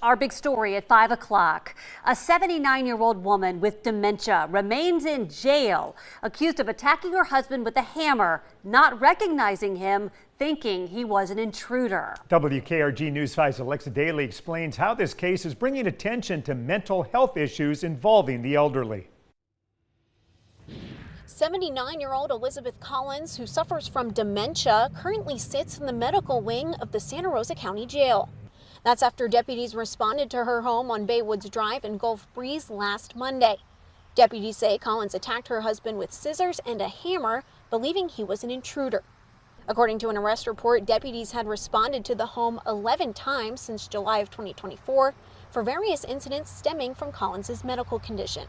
Our big story at 5 o'clock. A 79-year-old woman with dementia remains in jail, accused of attacking her husband with a hammer, not recognizing him, thinking he was an intruder. WKRG News 5's Alexa Daly explains how this case is bringing attention to mental health issues involving the elderly. 79-year-old Elizabeth Collins, who suffers from dementia, currently sits in the medical wing of the Santa Rosa County Jail. That's after deputies responded to her home on Baywoods Drive in Gulf Breeze last Monday. Deputies say Collins attacked her husband with scissors and a hammer, believing he was an intruder. According to an arrest report, deputies had responded to the home 11 times since July of 2024 for various incidents stemming from Collins' medical condition.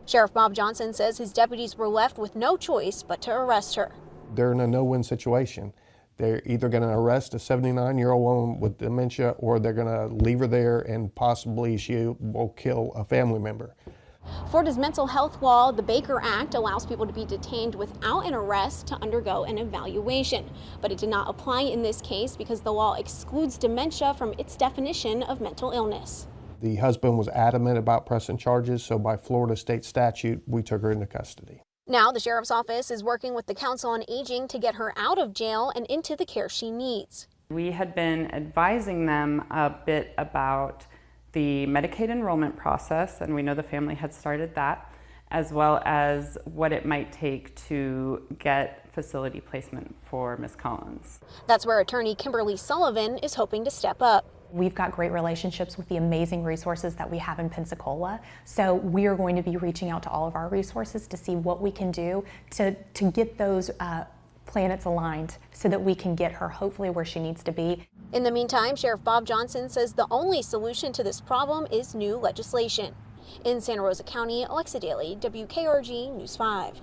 Sheriff Bob Johnson says his deputies were left with no choice but to arrest her. They're in a no-win situation. They're either going to arrest a 79-year-old woman with dementia, or they're going to leave her there and possibly she will kill a family member. Florida's mental health law, the Baker Act, allows people to be detained without an arrest to undergo an evaluation. But it did not apply in this case because the law excludes dementia from its definition of mental illness. The husband was adamant about pressing charges, so by Florida state statute, we took her into custody. Now the sheriff's office is working with the Council on Aging to get her out of jail and into the care she needs. We had been advising them a bit about the Medicaid enrollment process, and we know the family had started that, as well as what it might take to get facility placement for Ms. Collins. That's where attorney Kimberly Sullivan is hoping to step up. We've got great relationships with the amazing resources that we have in Pensacola, so we are going to be reaching out to all of our resources to see what we can do to get those planets aligned so that we can get her hopefully where she needs to be. In the meantime, Sheriff Bob Johnson says the only solution to this problem is new legislation. In Santa Rosa County, Alexa Daly, WKRG News 5.